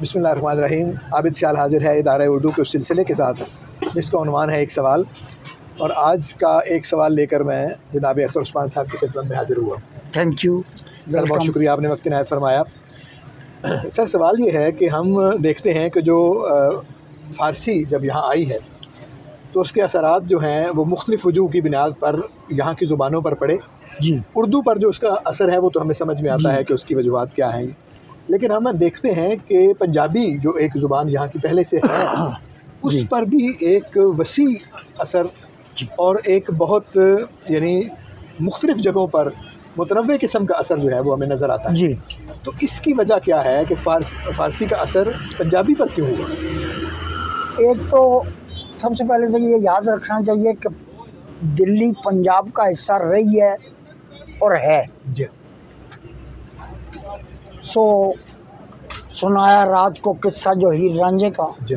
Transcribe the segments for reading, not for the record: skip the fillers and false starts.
बिस्मिल्लाहिर्रहमानिर्रहीम। आबिद शाल हाजिर है इदारा उर्दू के उस सिलसिले के साथ जिसका उन्वान है एक सवाल। और आज का एक सवाल लेकर मैं जनाब अख्तर उस्मान साहब की खिदमत में हाजिर हुआ। थैंक यू सर, बहुत शुक्रिया, आपने वक्त इनायत फरमाया। सर, सवाल ये है कि हम देखते हैं कि जो फ़ारसी जब यहाँ आई है तो उसके असरात जो हैं वो मुख्तलिफ़ वजूह की बिना पर यहाँ की ज़ुबानों पर पड़े। जी। उर्दू पर जो उसका असर है वो तो हमें समझ में आता है कि उसकी वजूहात क्या हैं, लेकिन हम देखते हैं कि पंजाबी जो एक ज़ुबान यहाँ की पहले से है उस पर भी एक वसी असर और एक बहुत यानी मुख्तलिफ़ जगहों पर मुतनव्वे किस्म का असर जो है वो हमें नज़र आता है। जी। तो इसकी वजह क्या है कि फ़ारसी का असर पंजाबी पर क्यों हुआ? एक तो सबसे पहले तो ये याद रखना चाहिए कि दिल्ली पंजाब का हिस्सा रही है और है। जी। सो सुनाया रात को किस्सा जो हीर रांझे का, जी।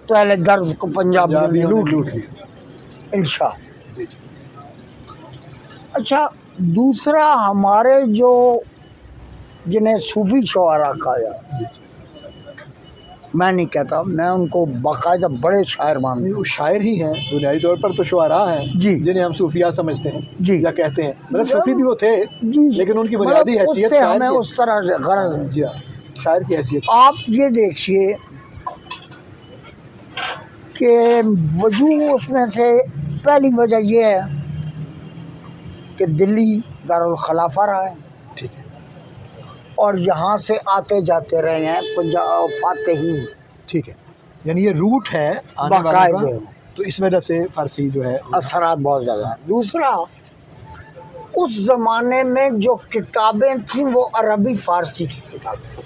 तो अहले दर्द को पंजाब ने लूट लिया। इंशा। अच्छा, दूसरा हमारे जो जिन्हें सूफी शुआरा कहा, मैं नहीं कहता, मैं उनको बाकायदा बड़े शायर मानता हूँ। वो शायर ही हैं, बुनियादी तौर पर तो शुआरा हैं जी, जिन्हें हम सूफिया समझते हैं जी या कहते हैं। मतलब सूफी भी वो थे जी, लेकिन उनकी बुनियादी हैसियत उससे हमें उस तरह से गरज है। जी, शायर की हैसियत। आप ये देखिए कि वजूह उसमें से पहली वजह ये है कि दिल्ली दारुल खलाफा रहा है, ठीक है, और यहाँ से आते जाते रहे हैं पंजाब फातेही, ठीक है, यानी ये रूट है आने वाले का, तो इस वजह से फारसी जो है असरात बहुत ज़्यादा है। दूसरा, उस ज़माने में जो किताबें थी वो अरबी फारसी की किताबें,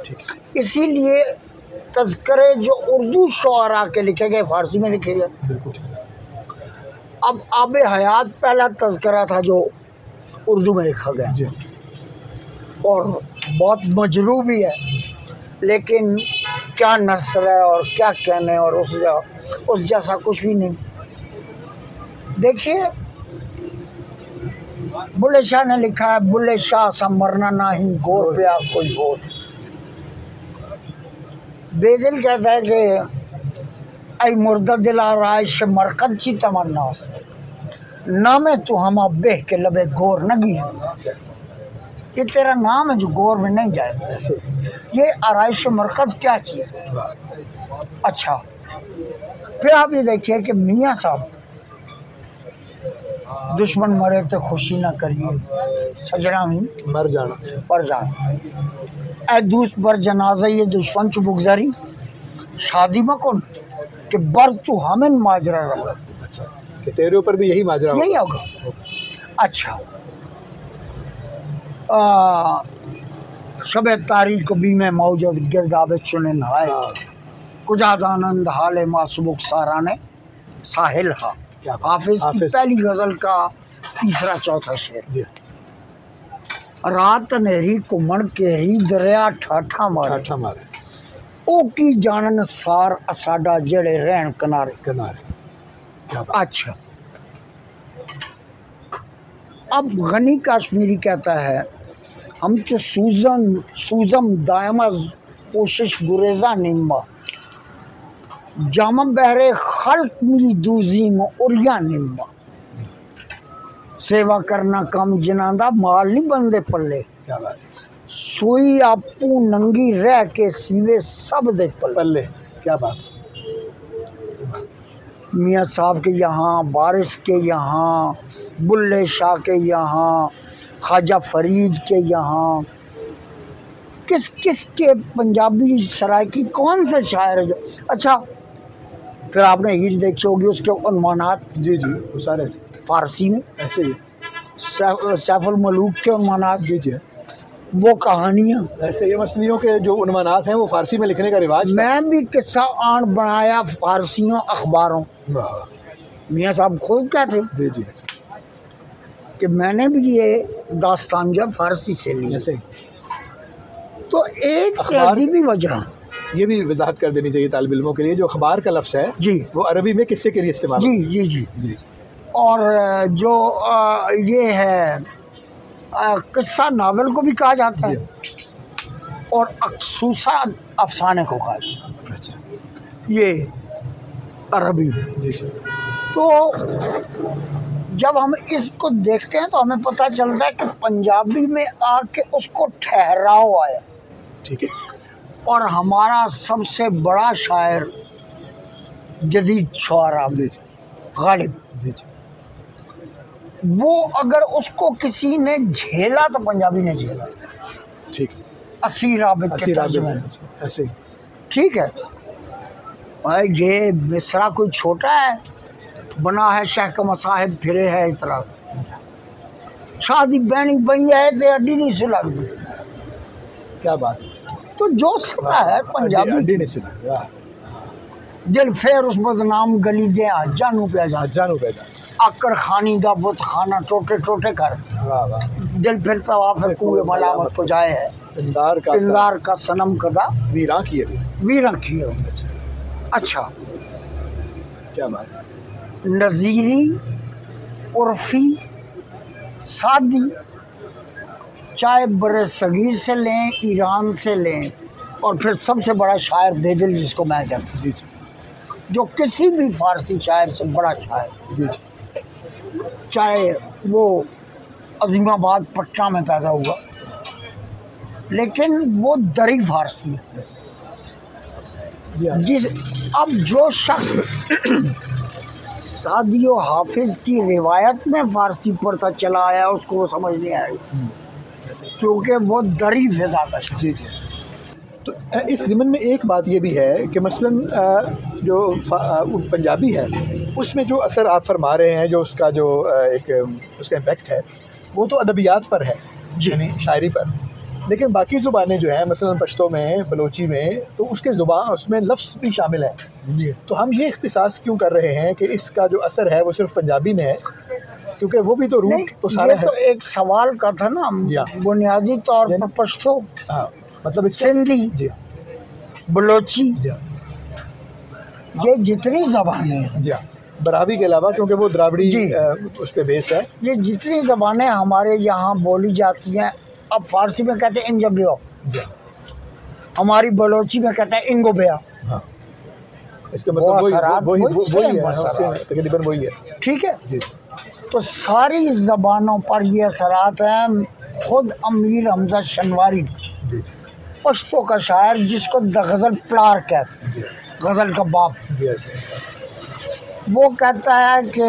ठीक है, इसीलिए तज़किरे जो उर्दू शुआरा के लिखे गए फारसी में लिखे गए। बिल्कुल। अब आबे हयात पहला तज़किरा था जो उर्दू में लिखा गया जी। और बहुत मजरू भी है, लेकिन क्या नस्ल है और क्या कहने, और उस जैसा कुछ भी नहीं। देखिए, बुल्ले शाह ने लिखा है, बुल्ले शाह सा मरना नहीं, गोर पे कोई गोर। बेदिल कहता है कि आई मुर्दा दिल आराइश मरकत की तमन्ना नामे तू हम बेह के लबे गोर नगी, ये तेरा नाम है जो गोर में नहीं जाए। ऐसे ये आराइश मरकत क्या चीज़ है? अच्छा, फिर आप ये देखिए कि मियाँ साहब, दुश्मन मरे तो खुशी ना करिए, सजना ही मर जाना पर जाना, ऐ दूस बर जनाजा ये दुश्मन चुप गुजारी शादी मकुन कि बर तू हमें माजरा रहा। अच्छा, कि तेरे ऊपर भी यही माजरा यही होगा। अच्छा, शब तारीख भी में मौजूद गिरदाब चुने नहाए, कुजाद आनंद हाले मासुबुक सारा ने साहिल हा। हाफिज की पहली गजल का तीसरा चौथा शेर। रात नेरी कुमण केरी दरिया ठाठा मारे, ओ की जानन सार असाडा जड़े रहन किनारे किनारे। अच्छा, अब गनी काश्मीरी कहता है, हम तो सूजम दायमा कोशिश गुरेजा निम्मा जाम बहरे खल्क मिली दूजी में उरिया निम्मा, सेवा करना कम जिनादा माल नहीं बंदे पल्ले, सोई आपू नंगी रह के सीवे सब दे पल्ले। क्या बात। मियाँ साहब के यहाँ, बारिश के यहाँ, बुल्ले शाह के यहाँ, ख्वाजा फरीद के यहाँ, किस किस के पंजाबी सराय की कौन से शायर है जो। अच्छा, फिर आपने हीर देखी होगी, उसके उन्मानात। जी जी, वो सारे फारसी में ऐसे ही। सैफुल मलूक के उन्मानात, जी जी, वो कहानियाँ ऐसे ये मसलियों के जो उन्मानात हैं वो फारसी में लिखने का रिवाज। मैं भी किस्सा आन बनाया फारसियों अखबारों। मियाँ साहब खुद कहते जी जी कि मैंने भी ये दास्तान जब फारसी से ली। ऐसे तो एक तहजीबी वजह ये भी वजाहत कर देनी चाहिए तालिब इल्मों के लिए, जो अखबार का लफ्ज़ है जी वो अरबी में किस्से के लिए इस्तेमाल। जी जी जी जी। और जो ये है किस्सा नावल को भी कहा जाता है, और अक्सूसा अफसाने को कहा जाता है। अच्छा ये अरबी। जी जी तो जब हम इसको देखते हैं तो हमें पता चलता है कि पंजाबी में आके उसको ठहराव आया। ठीक है। और हमारा सबसे बड़ा शायर जदीद शुआरा जी गालिब, जी जी वो अगर उसको किसी ने झेला तो पंजाबी ने झेला। ठीक। असीर आबिद के तर्जुमे। ऐसे ही। ठीक है भाई, ये मिसरा कोई छोटा है, बना है शेख मसाहिब फिरे है इतना, शादी बहनी बही है तो अड्डी नहीं सुलगती। क्या बात। तो जो सुना है पंजाबी अड्डी नहीं सुना। दिल फेर उस बदनाम गली दे जानू पे जा, जानू पे जा, आकर खानी दा बुत खाना टोटे टोटे कर, वाह वाह, दिल फिर तवाफ कुए मलामत को जाए है, पिंदार का सनम कदा वीरा किए, वीरा किए। अच्छा क्या बात। नज़ीरी, उर्फी, सादी, चाहे बड़े सगीर से लें, ईरान से लें, और फिर सबसे बड़ा शायर बेदिल जिसको मैं कहता हूँ, जो किसी भी फारसी शायर से बड़ा शायर, जी चाहे वो अजीमाबाद पटना में पैदा हुआ, लेकिन वो दरी फारसी है। जिस अब जो शख्स सादी और हाफिज की रिवायत में फारसी पढ़ता चला आया उसको वो समझ नहीं आएगी, क्योंकि वो दरी फिजा का। जी जी। तो इस ज़िमन में एक बात ये भी है कि मसलन जो पंजाबी है उसमें जो असर आप फरमा रहे हैं, जो उसका जो एक उसका इम्पैक्ट है वो तो अदबियात पर है, यानी शायरी पर, लेकिन बाकी ज़ुबानें जो हैं मसलन पश्तो में, बलोची में, तो उसके ज़ुबान उसमें लफ्ज़ भी शामिल हैं। तो हम ये इख्तिसास क्यों कर रहे हैं कि इसका जो असर है वो सिर्फ पंजाबी में है, क्योंकि वो भी तो रूट तो सारा है। तो एक सवाल का था ना, बुनियादी तौर पर पश्तो, हाँ, मतलब सिंधी, बलोची, ये जितनी ज़बानें हैं, बराबी के अलावा, क्योंकि वो द्राविड़ी उस पे बेस है, ये जितनी ज़बानें हमारे यहाँ बोली जाती हैं, अब फारसी में कहते हैं इंजबियो, हमारी बलोची में कहते हैं इंगोबिया। हाँ, इसका मतलब वही है, तकरीबन वही है। ठीक है। तो सारी ज़बानों पर ये असरात हैं। खुद अमीर हमजा शनवारी, पश्तो का शायर जिसको द गज़ल प्लार कहते हैं, गज़ल का बाप, वो कहता है कि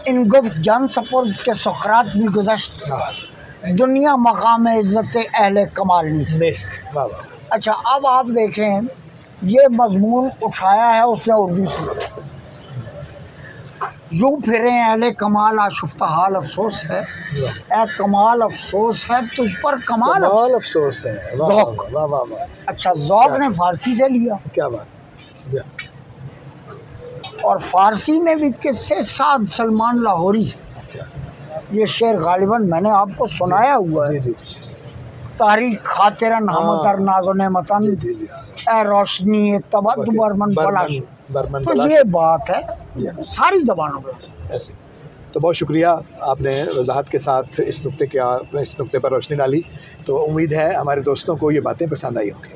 इन गुफ्त जान सपुर्द के सुकरात भी गुज़श्त, दुनिया मकाम इज़्ज़त अहले कमाल नेस्त। अच्छा, अब आप देखें ये मजमून उठाया है उसने उर्दू से, यूँ फिरे अहले कमाल आशुफ्ता हाल अफसोस है, ए कमाल अफसोस है तुझ पर कमाल अफसोस है। ज़ौक़। वाह वाह वाह। अच्छा, ज़ौक़ ने फारसी से लिया। क्या बात। और फारसी में भी किससे, साद सलमान लाहौरी। अच्छा, ये शेर गालिबन मैंने आपको सुनाया हुआ है। तारीख खातिरन हमदर नाज़ो नेमतन, ए रोशनी तबद बरमन फलाश। तो ये बात है सारी ज़बानों में ऐसे। तो बहुत शुक्रिया, आपने वजाहत के साथ इस नुक्ते पर रोशनी डाली। तो उम्मीद है हमारे दोस्तों को ये बातें पसंद आई होंगी।